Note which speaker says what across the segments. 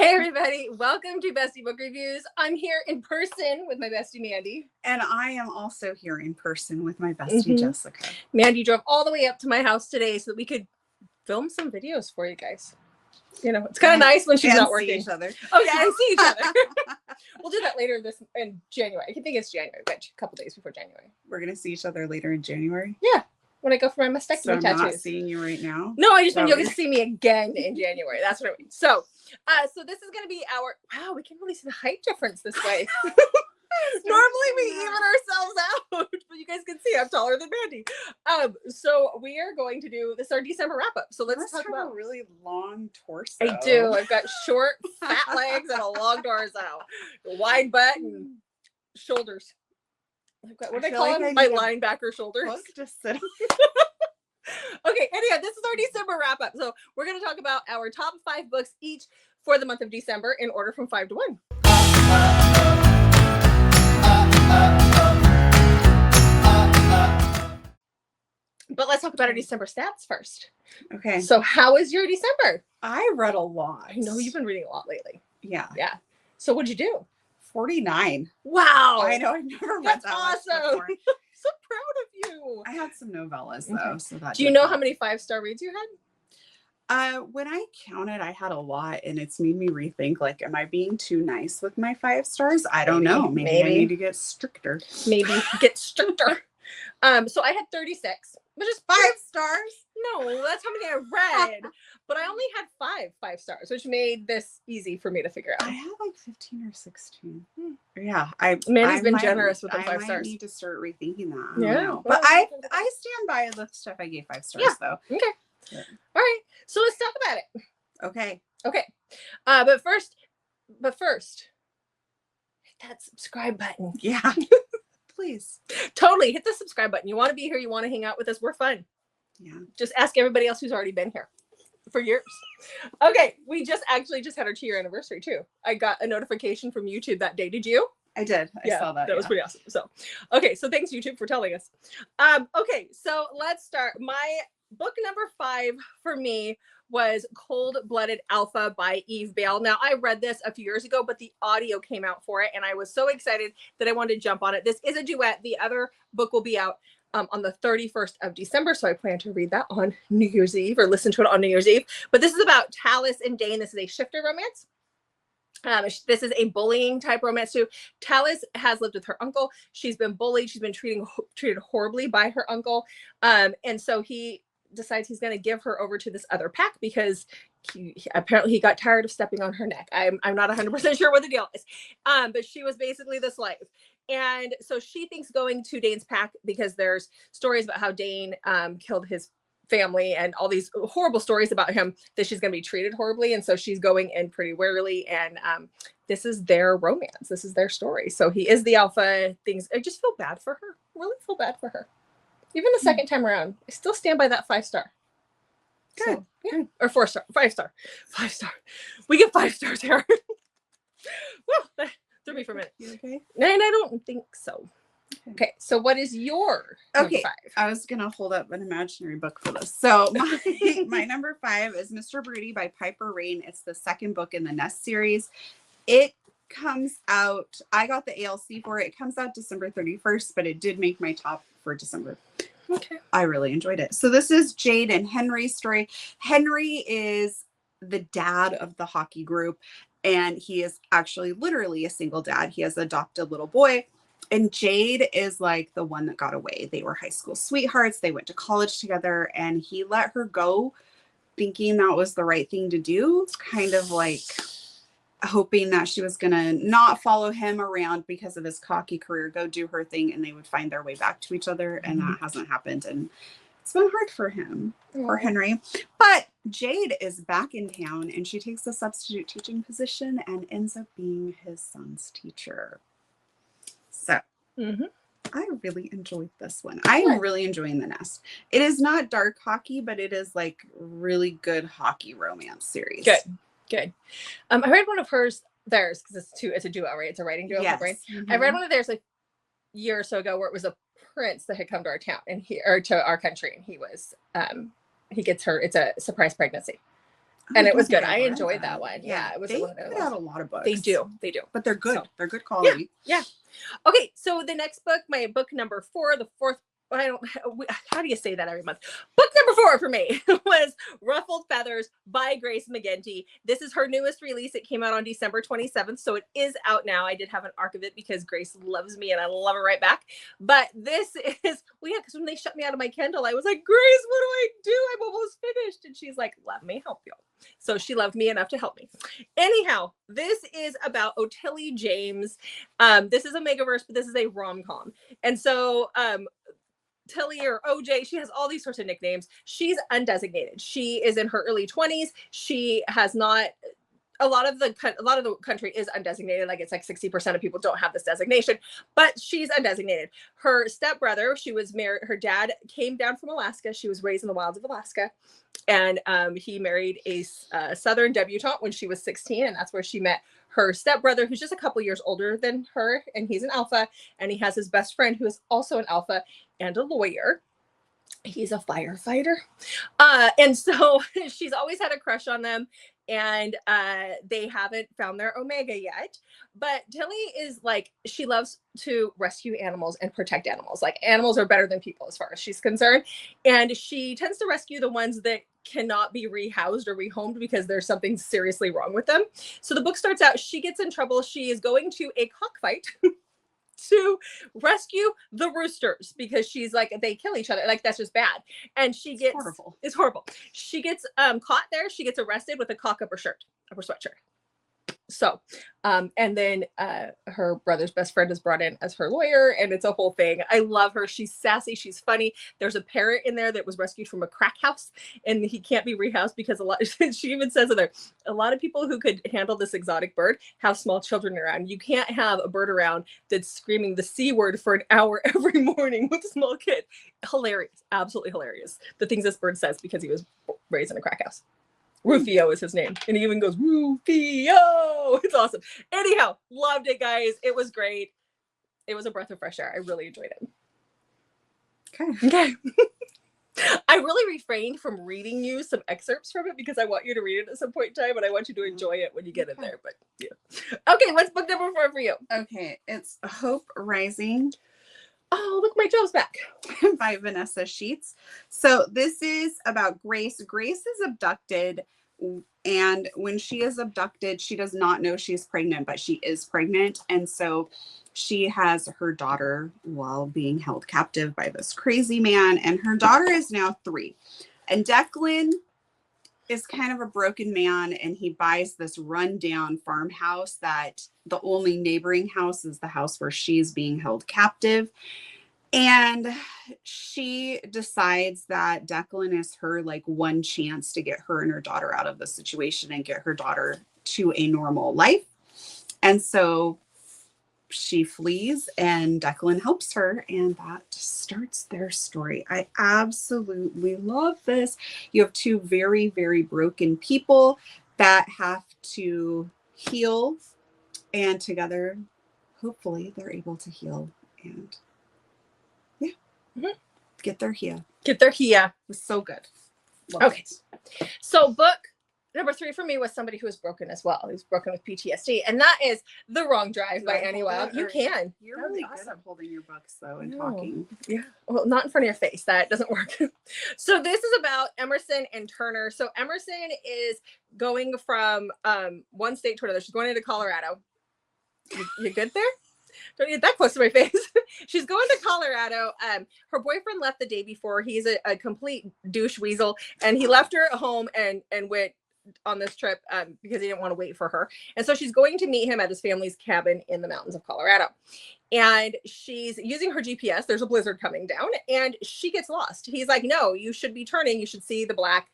Speaker 1: Hey everybody, welcome to Bestie Book Reviews. I'm here in person with my bestie Mandy.
Speaker 2: And I am also here in person with my bestie Jessica.
Speaker 1: Mandy drove all the way up to my house today so that we could film some videos for you guys. You know, it's kind of nice when she's not working.
Speaker 2: See each other.
Speaker 1: Oh yeah, and see each other. We'll do that later in January. I think it's January, but a couple days before January.
Speaker 2: We're gonna see each other later in January.
Speaker 1: Yeah, when I go for my mastectomy
Speaker 2: so I'm
Speaker 1: tattoos.
Speaker 2: Not seeing you right now.
Speaker 1: No, I just mean you'll get to see me again in January. That's what I mean. So this is gonna be our wow. We can really see the height difference this way. Normally we even ourselves out, but you guys can see I'm taller than Mandy. So we are going to do this our December wrap up. So let's talk about
Speaker 2: a really long torso.
Speaker 1: I do. I've got short, fat legs and a long torso, a wide butt and shoulders. I've got what do I call them? My linebacker shoulders.
Speaker 2: Just sit.
Speaker 1: Okay, anyhow, this is our December wrap up. So we're going to talk about our top 5 books each for the month of December in order from 5 to 1. But let's talk about our December stats first.
Speaker 2: Okay.
Speaker 1: So how is your December?
Speaker 2: I read a lot.
Speaker 1: I know you've been reading a lot lately.
Speaker 2: Yeah.
Speaker 1: Yeah. So what'd you do?
Speaker 2: 49.
Speaker 1: Wow.
Speaker 2: I know. I've never read that
Speaker 1: awesome.
Speaker 2: much before.
Speaker 1: So proud of you.
Speaker 2: I had some novellas though.
Speaker 1: Okay.
Speaker 2: So that
Speaker 1: do you know how many 5-star reads you had?
Speaker 2: When I counted, I had a lot, and it's made me rethink, like, am I being too nice with my 5 stars? I don't know. Maybe I need to get stricter.
Speaker 1: Maybe get stricter. So I had 36, which is
Speaker 2: 5 stars.
Speaker 1: No, that's how many I read. But I only had 5 stars, which made this easy for me to figure out.
Speaker 2: I had like 15 or 16.
Speaker 1: Yeah,
Speaker 2: Mandy's
Speaker 1: been generous with the 5 stars.
Speaker 2: I need to start rethinking that.
Speaker 1: Yeah,
Speaker 2: but I stand by the stuff I gave 5 stars though.
Speaker 1: Okay. Yeah. All right. So let's talk about it.
Speaker 2: Okay.
Speaker 1: Okay. But first, hit that subscribe button.
Speaker 2: Yeah. Please.
Speaker 1: Totally. Hit the subscribe button. You want to be here. You want to hang out with us. We're fun.
Speaker 2: Yeah.
Speaker 1: Just ask everybody else who's already been here for years. Okay. We just had our 2-year anniversary too. I got a notification from YouTube that day. Did you?
Speaker 2: I did. I saw that.
Speaker 1: That was pretty awesome. So, okay. So thanks YouTube for telling us. Okay. So let's start. My book number 5 for me was Cold-Blooded Alpha by Eve Bale. Now, I read this a few years ago, but the audio came out for it, and I was so excited that I wanted to jump on it. This is a duet. The other book will be out on the 31st of December, so I plan to read that on New Year's Eve or listen to it on New Year's Eve. But this is about Tallis and Dane. This is a shifter romance. This is a bullying type romance too. Tallis has lived with her uncle. She's been bullied. She's been treated horribly by her uncle. And so he decides he's going to give her over to this other pack because he apparently got tired of stepping on her neck. I'm not 100% sure what the deal is. But she was basically the slave. And so she thinks going to Dane's pack because there's stories about how Dane killed his family and all these horrible stories about him, that she's going to be treated horribly. And so she's going in pretty warily. And this is their romance. This is their story. So he is the alpha. I just feel bad for her. Really feel bad for her. Even the second time around, I still stand by that 5 star.
Speaker 2: Good.
Speaker 1: So, yeah. Or 4 star. 5 star. 5 star. We get 5 stars here. Well, that threw me for a minute.
Speaker 2: You okay?
Speaker 1: And I don't think so. Okay. So what is your number 5?
Speaker 2: I was going to hold up an imaginary book for this. So my number 5 is Mr. Broody by Piper Rain. It's the second book in the Nest series. It comes out, I got the ALC for it. It comes out December 31st, but it did make my top for December.
Speaker 1: Okay.
Speaker 2: I really enjoyed it. So this is Jade and Henry's story. Henry is the dad of the hockey group, and he is actually literally a single dad. He has an adopted little boy, and Jade is like the one that got away. They were high school sweethearts. They went to college together, and he let her go thinking that was the right thing to do, kind of like hoping that she was going to not follow him around because of his cocky career, go do her thing, and they would find their way back to each other. And that hasn't happened. And it's been hard for him, or Henry. But Jade is back in town, and she takes a substitute teaching position and ends up being his son's teacher. So I really enjoyed this one. I am really enjoying The Nest. It is not dark hockey, but it is like really good hockey romance series.
Speaker 1: Good. I read one of theirs because it's a duo, right? It's a writing duo.
Speaker 2: Yes.
Speaker 1: Right? I read one of theirs like a year or so ago where it was a prince that had come to our town to our country, and he gets her. It's a surprise pregnancy. And
Speaker 2: I
Speaker 1: it
Speaker 2: don't
Speaker 1: was
Speaker 2: think
Speaker 1: good.
Speaker 2: I've
Speaker 1: I
Speaker 2: read
Speaker 1: enjoyed that one. Yeah, it was
Speaker 2: They
Speaker 1: one of
Speaker 2: put out a lot of books.
Speaker 1: They do.
Speaker 2: But they're good.
Speaker 1: So,
Speaker 2: They're good quality.
Speaker 1: Yeah. Okay, so the next book, my book number 4, the fourth, how do you say that every month? Book number 4 for me was Ruffled Feathers by Grace McGinty. This is her newest release. It came out on December 27th, so it is out now. I did have an arc of it because Grace loves me and I love her right back. But this is, because when they shut me out of my Kindle, I was like, Grace, what do I do? I'm almost finished. And she's like, let me help you. So she loved me enough to help me. Anyhow, this is about Ottilie James. This is a Megaverse, but this is a rom-com. And so Tilly or OJ, she has all these sorts of nicknames. She's undesignated. She is in her early 20s. She has not, a lot of the country is undesignated. Like it's like 60% of people don't have this designation, but she's undesignated. Her stepbrother, she was married, her dad came down from Alaska. She was raised in the wilds of Alaska. And he married a Southern debutante when she was 16. And that's where she met her stepbrother, who's just a couple years older than her. And he's an alpha. And he has his best friend, who is also an alpha and a lawyer. He's a firefighter. And so she's always had a crush on them. And they haven't found their Omega yet. But Tilly is like, she loves to rescue animals and protect animals. Like animals are better than people as far as she's concerned. And she tends to rescue the ones that cannot be rehoused or rehomed because there's something seriously wrong with them. So the book starts out, she gets in trouble. She is going to a cockfight to rescue the roosters because she's like, they kill each other. Like that's just bad. And she gets, it's horrible. She gets caught there. She gets arrested with a cock up her shirt, up her sweatshirt. So, and then her brother's best friend is brought in as her lawyer, and it's a whole thing. I love her. She's sassy. She's funny. There's a parrot in there that was rescued from a crack house, and he can't be rehoused because she even says in there, a lot of people who could handle this exotic bird have small children around. You can't have a bird around that's screaming the C word for an hour every morning with a small kid. Hilarious. Absolutely hilarious. The things this bird says because he was raised in a crack house. Rufio is his name. And he even goes, Rufio. It's awesome. Anyhow, loved it, guys. It was great. It was a breath of fresh air. I really enjoyed it. Okay. I really refrained from reading you some excerpts from it because I want you to read it at some point in time, and I want you to enjoy it when you get in there. But yeah. Okay, what's book number 4 for you?
Speaker 2: Okay, it's Hope Rising.
Speaker 1: Oh, look, my Joe's back.
Speaker 2: By Vanessa Sheets. So this is about Grace. Grace is abducted, and when she is abducted, she does not know she's pregnant, but she is pregnant. And so she has her daughter while being held captive by this crazy man, and her daughter is now 3. And Declan is kind of a broken man, and he buys this rundown farmhouse that the only neighboring house is the house where she's being held captive. And she decides that Declan is her like one chance to get her and her daughter out of the situation and get her daughter to a normal life. And so she flees and Declan helps her, and that starts their story. I absolutely love this. You have 2 very, very broken people that have to heal, and together, hopefully, they're able to heal and get their Hia.
Speaker 1: Get their Hia.
Speaker 2: It was so good.
Speaker 1: Love okay. It. So book number 3 for me was somebody who was broken as well. He was broken with PTSD. And that is The Wrong Drive by Annie Wilde. You can.
Speaker 2: You're really awesome. Good at holding your books though and talking.
Speaker 1: Yeah. Well, not in front of your face. That doesn't work. So this is about Emerson and Turner. So Emerson is going from one state to another. She's going into Colorado. You good there? Don't get that close to my face. She's going to Colorado. Her boyfriend left the day before. He's a complete douche weasel, and he left her at home and went on this trip because he didn't want to wait for her. And so she's going to meet him at his family's cabin in the mountains of Colorado. And she's using her GPS. There's a blizzard coming down, and she gets lost. He's like, no, you should be turning. You should see the black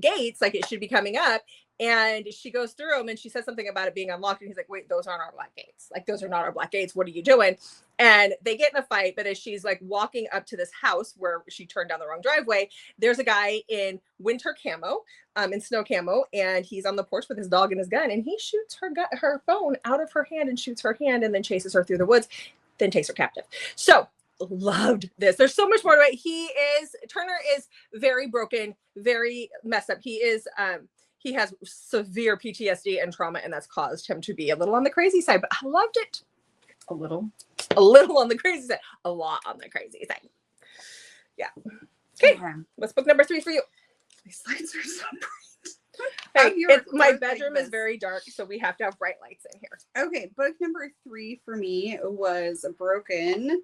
Speaker 1: gates, like it should be coming up. And she goes through them, and she says something about it being unlocked. And he's like, wait, those aren't our black gates. Like, those are not our black gates. What are you doing? And they get in a fight. But as she's like walking up to this house where she turned down the wrong driveway, there's a guy in winter camo, in snow camo. And he's on the porch with his dog and his gun. And he shoots her phone out of her hand and shoots her hand and then chases her through the woods, then takes her captive. So loved this. There's so much more to it. Turner is very broken, very messed up. he has severe PTSD and trauma, and that's caused him to be a little on the crazy side, but I loved it.
Speaker 2: A little
Speaker 1: on the crazy side, a lot on the crazy side. Yeah. Okay. What's book number 3 for you?
Speaker 2: These lights are so
Speaker 1: bright.
Speaker 2: Hey,
Speaker 1: my bedroom is very dark, so we have to have bright lights in here.
Speaker 2: Okay, book number 3 for me was Broken.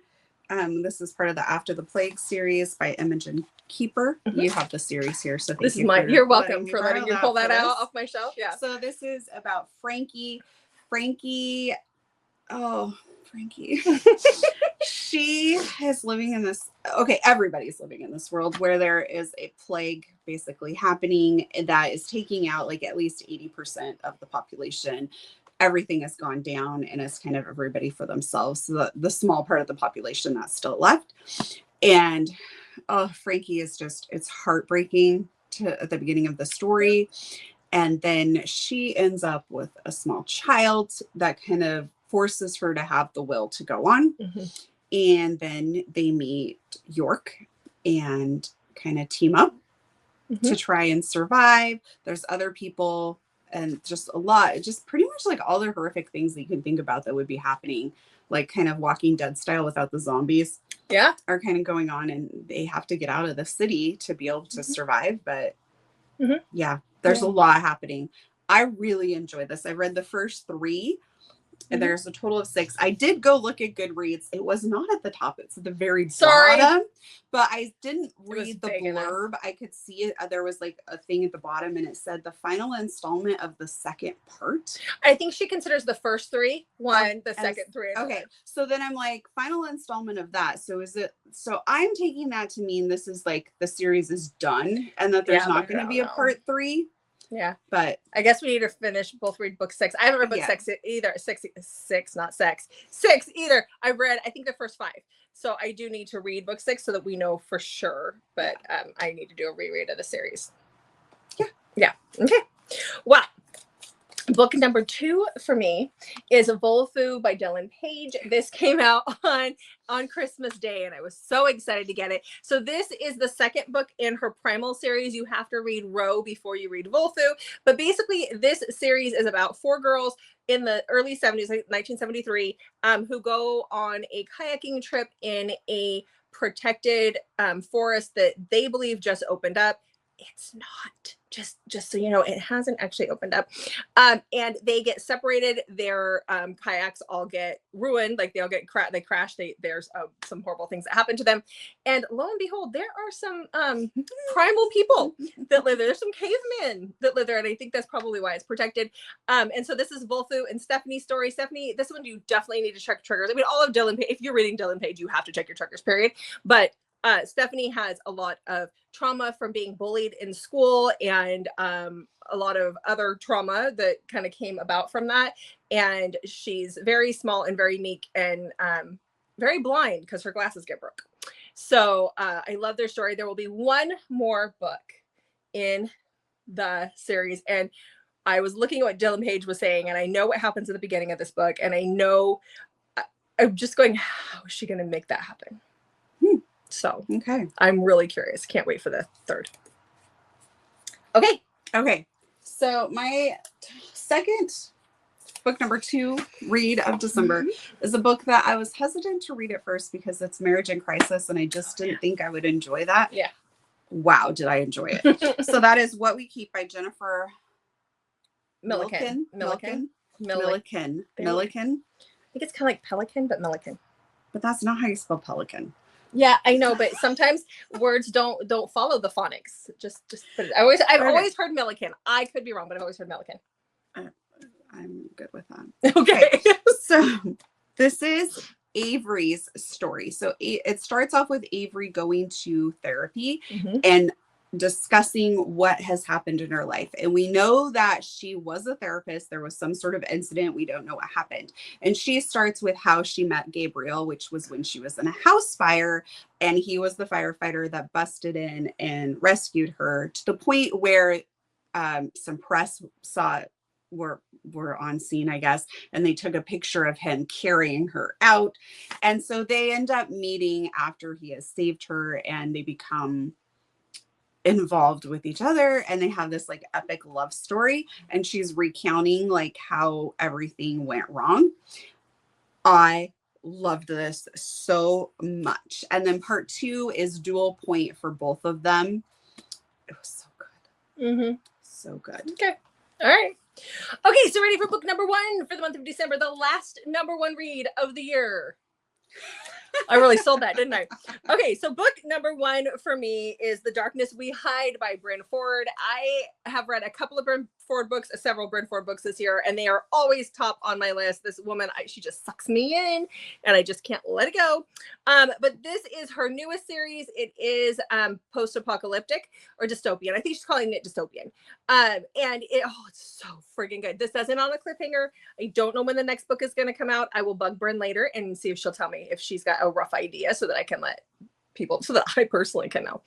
Speaker 2: This is part of the After the Plague series by Imogen Keeper.
Speaker 1: Mm-hmm.
Speaker 2: You have the series here, so
Speaker 1: this is you're welcome for letting me pull that out off my shelf. Yeah.
Speaker 2: So this is about Frankie. Frankie. She is living in this. Okay, everybody's living in this world where there is a plague basically happening that is taking out like at least 80% of the population. Everything has gone down and it's kind of everybody for themselves. So the small part of the population that's still left. And Frankie is just, it's heartbreaking at the beginning of the story. And then she ends up with a small child that kind of forces her to have the will to go on. Mm-hmm. And then they meet York and kind of team up mm-hmm. to try and survive. There's other people. And just a lot, just pretty much like all the horrific things that you can think about that would be happening, like kind of Walking Dead style without the zombies.
Speaker 1: Yeah.
Speaker 2: Are kind of going on, and they have to get out of the city to be able to mm-hmm. survive. But mm-hmm. yeah, there's a lot happening. I really enjoyed this. I read the first 3. And there's a total of 6. I did go look at Goodreads. It was not at the top. It's at the very bottom. But I didn't read the blurb. Enough. I could see it. There was like a thing at the bottom and it said the final installment of the second part.
Speaker 1: I think she considers the first 3 one, the second 3 another.
Speaker 2: Okay. So then I'm like, final installment of that. So is it, so I'm taking that to mean this is like the series is done and that there's not going to be a part 3.
Speaker 1: Yeah,
Speaker 2: but
Speaker 1: I guess we need to read book 6. I haven't read book 6 either. 6, not sex. 6 either. I read, I think, the first 5. So I do need to read book 6 so that we know for sure. But I need to do a reread of the series. Yeah. Okay. Well, book number 2 for me is Volfu by Dylan Page. This came out on Christmas Day, and I was so excited to get it. So this is the second book in her Primal series. You have to read Row before you read Volfu. But basically, this series is about 4 girls in the early 70s, like 1973, who go on a kayaking trip in a protected forest that they believe just opened up. It's not, just so you know, it hasn't actually opened up. And they get separated. Their kayaks all get ruined. Like they all get they crash. There's some horrible things that happen to them. And lo and behold, there are some primal people that live there. There's some cavemen that live there. And I think that's probably why it's protected. And so this is Volfu and Stephanie's story. Stephanie, this one you definitely need to check triggers. I mean, all of Dylan Page, if you're reading Dylan Page, you have to check your triggers, period. But Stephanie has a lot of trauma from being bullied in school and a lot of other trauma that kind of came about from that. And she's very small and very meek and very blind because her glasses get broke. So I love their story. There will be one more book in the series. And I was looking at what Dylan Page was saying, and I know what happens at the beginning of this book. And I know I'm just going, how is she going to make that happen? So
Speaker 2: okay,
Speaker 1: I'm really curious. Can't wait for the 3rd.
Speaker 2: Okay. So my second book number 2 read of December is a book that I was hesitant to read at first because it's Marriage in Crisis, and I just didn't think I would enjoy that.
Speaker 1: Yeah.
Speaker 2: Wow, did I enjoy it? So that is What We Keep by Jennifer
Speaker 1: Milliken.
Speaker 2: Milliken.
Speaker 1: I
Speaker 2: think
Speaker 1: it's kind of like Pelican, but Milliken.
Speaker 2: But that's not how you spell pelican.
Speaker 1: Yeah, I know, but sometimes words don't follow the phonics. Just put it. I've always heard Milliken. I could be wrong, but I've always heard Milliken.
Speaker 2: I'm good with that.
Speaker 1: Okay.
Speaker 2: So this is Avery's story. So it starts off with Avery going to therapy and discussing what has happened in her life. And we know that she was a therapist. There was some sort of incident. We don't know what happened. And she starts with how she met Gabriel, which was when she was in a house fire. And he was the firefighter that busted in and rescued her, to the point where some press saw were on scene, I guess, and they took a picture of him carrying her out. And so they end up meeting after he has saved her, and they become involved with each other, and they have this like epic love story, and she's recounting like how everything went wrong. I loved this so much. And then part 2 is dual point for both of them. It was so good.
Speaker 1: Mm-hmm.
Speaker 2: So good.
Speaker 1: Okay. All right. Okay, so ready for book number 1 for the month of December, the last number 1 read of the year. I really sold that, didn't I? Okay, so book number 1 for me is The Darkness We Hide by Bryn Ford. I have read a couple of Bryn Ford books, several Bryn Ford books this year, and they are always top on my list. This woman, she just sucks me in, and I just can't let it go. But this is her newest series. It is post-apocalyptic or dystopian. I think she's calling it dystopian. And it's so freaking good. This doesn't on a cliffhanger. I don't know when the next book is going to come out. I will bug Bryn later and see if she'll tell me if she's got a rough idea so that I can let people, so that I personally can know.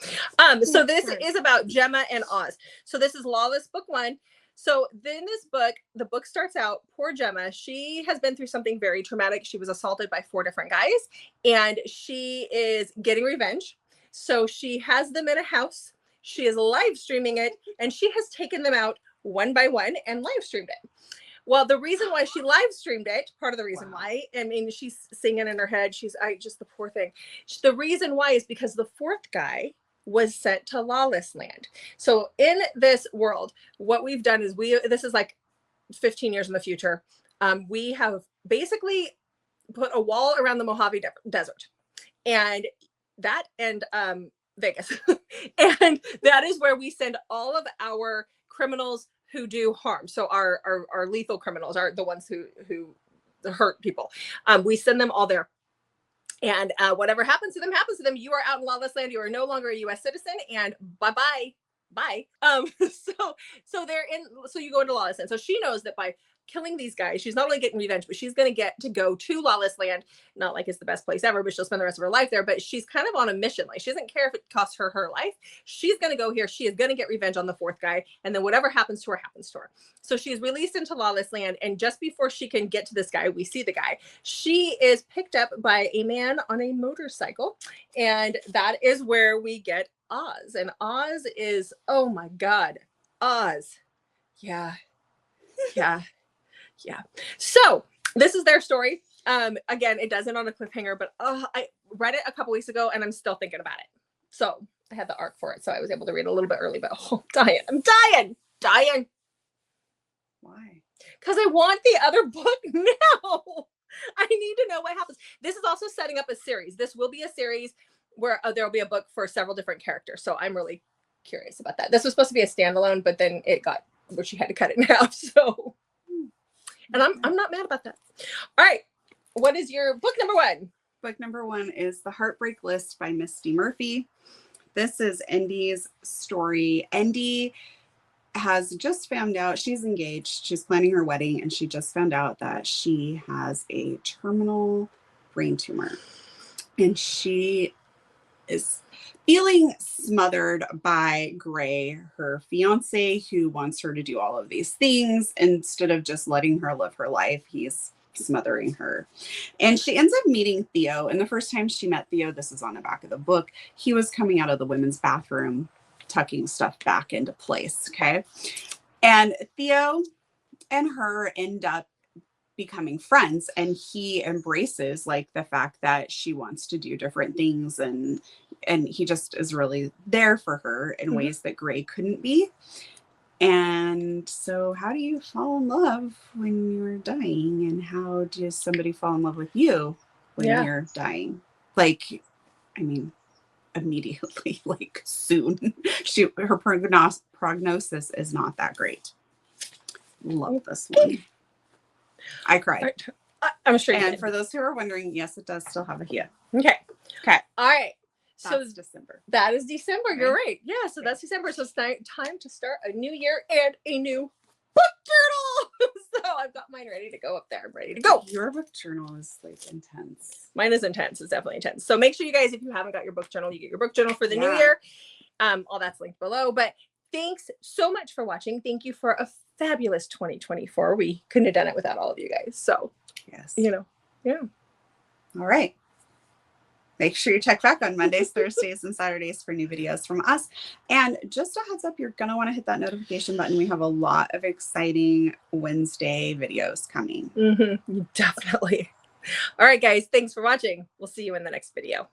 Speaker 1: So this is about Gemma and Oz. So this is Lawless book 1. So in this book, the book starts out, poor Gemma, she has been through something very traumatic. She was assaulted by 4 different guys, and she is getting revenge. So she has them in a house. She is live streaming it, and she has taken them out one by one and live streamed it. Well, the reason why she live streamed it, part of the reason why, I mean, she's singing in her head. Just the poor thing. The reason why is because the 4th guy was sent to Lawless Land. So in this world, what we've done is this is like 15 years in the future. We have basically put a wall around the Mojave Desert, and Vegas. And that is where we send all of our criminals who do harm. So our lethal criminals are the ones who hurt people. We send them all there. And whatever happens to them, happens to them. You are out in Lawless Land. You are no longer a U.S. citizen, and bye. So you go into Lawless Land. So she knows that by killing these guys, she's not only getting revenge, but she's going to get to go to Lawless Land. Not like it's the best place ever, but she'll spend the rest of her life there. But she's kind of on a mission. Like, she doesn't care if it costs her her life. She's going to go here. She is going to get revenge on the 4th guy. And then whatever happens to her, happens to her. So she's released into Lawless Land. And just before she can get to this guy, we see the guy. She is picked up by a man on a motorcycle. And that is where we get Oz. And Oz is, oh my God, Oz. Yeah. So this is their story. Again, it doesn't on a cliffhanger, but I read it a couple weeks ago and I'm still thinking about it. So I had the arc for it, so I was able to read a little bit early, but I'm dying. Why? Because I want the other book now. I need to know what happens. This is also setting up a series. This will be a series where there will be a book for several different characters. So I'm really curious about that. This was supposed to be a standalone, but then where she had to cut it in half. So. And I'm not mad about that. All right. What is your book number 1?
Speaker 2: Book number 1 is The Heartbreak List by Misty Murphy. This is Endy's story. Endy has just found out she's engaged. She's planning her wedding, and she just found out that she has a terminal brain tumor. And she is feeling smothered by Gray, her fiance, who wants her to do all of these things. Instead of just letting her live her life, he's smothering her. And she ends up meeting Theo. And the first time she met Theo, this is on the back of the book, he was coming out of the women's bathroom, tucking stuff back into place. Okay. And Theo and her end up becoming friends, and he embraces like the fact that she wants to do different things, and he just is really there for her in ways that Gray couldn't be. And so how do you fall in love when you're dying, and how does somebody fall in love with you when you're dying? Like, I mean, immediately, like soon. Her prognosis is not that great. Love this one. I cried.
Speaker 1: I'm sure.
Speaker 2: And for those who are wondering, yes, it does still have a here.
Speaker 1: Okay. All right.
Speaker 2: That's December.
Speaker 1: That is December. Right? You're right. Yeah. So that's December. So it's time to start a new year and a new book journal. So I've got mine ready to go up there. I'm ready to go.
Speaker 2: Your book journal is like intense.
Speaker 1: Mine is intense. It's definitely intense. So make sure you guys, if you haven't got your book journal, you get your book journal for the new year. All that's linked below. But thanks so much for watching. Thank you for a fabulous 2024. We couldn't have done it without all of you guys. So,
Speaker 2: yes.
Speaker 1: Yeah.
Speaker 2: All right. Make sure you check back on Mondays, Thursdays, and Saturdays for new videos from us. And just a heads up, you're going to want to hit that notification button. We have a lot of exciting Wednesday videos coming.
Speaker 1: Definitely. All right, guys. Thanks for watching. We'll see you in the next video.